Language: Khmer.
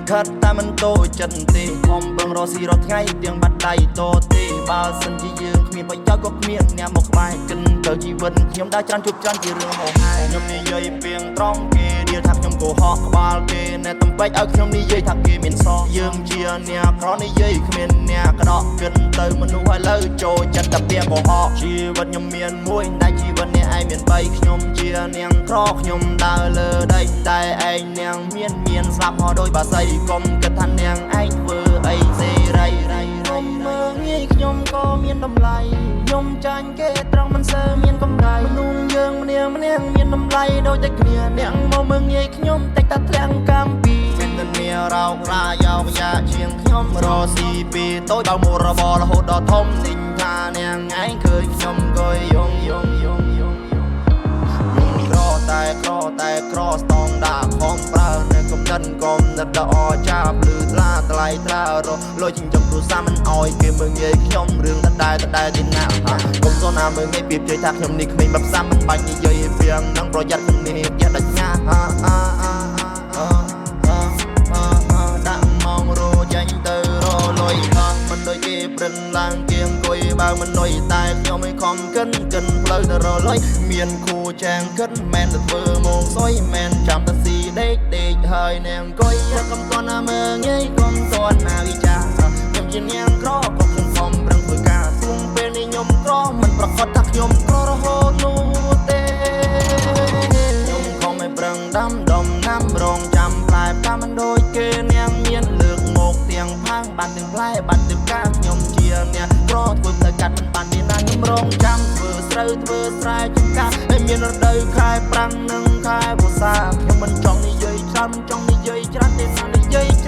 ខិតតែមិនតូចចិត្តទេខំពឹងរកស៊ីរាល់ថ្ងៃទាំងបាត់ដៃតទេបើសិនជាយើងគ្មានប្រយោជន៍ក៏គ្មានអ្នកមកក្បែរគិនទៅជីវិតខ្ញុំដើរច្រើនជួបច្រើនជារឿងហោហាយខ្ញុំនិយាយពីងត្រង់គេនិយាយថាខ្ញុំកុហកក្បាលគេអ្នកតំពេចឲ្យខ្ញុំនិយាយថាគេមានសយើងជាអ្នកក្រនិយាយគ្មានអ្នកក្តកគិនទៅមនុស្សឲ្យលើចូលចិត្តតែពីកុហកជីវិតខ្ញុំមានមួយតែជីវិតអ្នកឯងមាន3ខ្ញុំជានាងក្រខ្ញុំដើរលើដីតែឯងនាងមានស្លាប់ហោដោយបាសីកុំគិតថានាងឯងធ្វើអីសេរីខ្ញុំមើងងាយខ្ញុំក៏មានតម្លៃខ្ញុំចាញ់គេត្រង់មិនសូវមានកម្រៃមនុស្សយើងម្នាក់មានតម្លៃដូចតែគ្នាអ្នកមកមើងងាយខ្ញុំតែតែធ្លាំងកម្មពីមានតែនារោគរាយោបយ៉ាជាងខ្ញុំរស់ស៊ីពីតូចដល់មួយរបររហូតដល់ធំនិញថានាងឯងឃើញខ្ញុំក៏យងក្រស្តង់ដាខំប្រើនៅកំណត់ដ៏អចាប់លឺថ្លាថ្លៃថ្លារលុយចិញ្ចឹមគ្រួសារមិនអោយគេមើងងាយខ្ញុំរឿងដដែលទីណាកុំសូនណាមើងងាយពីជ័យថាខ្ញុំនេះគ្មានបែបសាមិនបាច់និយាយពីងនឹងប្រយ័ត្នខ្ញុំនេះជាដាច់ញ៉ាដាក់មករចាញ់ទៅរលុយមិនដូចគេព្រិនឡើងគៀងអង្គុយបើមិននុយតែខ្ញុំមិនខំកិនផ្លូវទៅរលុយមានគូចាងកិនមែនទៅធ្វើមកសុយមែនចាំតែស៊ីដេកហើយនាងអង្គុយកុំតន់ណាមើងងាយកុំតន់ណាវិចាខ្ញុំជានាងក្រក៏ខ្ញុំខំប្រឹងធ្វើការទុំពេលនេះខ្ញុំក្រមិនប្រកាសថាខ្ញុំក្ររហូតនោះទេខ្ញុំខំឲ្យប្រឹងដាំដុំណាំរងចាំផ្លែផ្កាមិនដូចគេនាងមានលើកមកទាំងផាំងបានទាំងផ្លែបានទាំងផ្កាខ្ញុំជាអ្នកក្រធ្វើផ្លូវកាត់មិនបានមានណាខ្ញុំរងចាំធ្វើស្រូវធ្វើស្រែចំការតែមានរដូវខែប្រាំងនិងខែវស្សាខ្ញុំមិនចង់និយាយច្រើនមិនចង់និយាយច្រើនទេណានិយាយ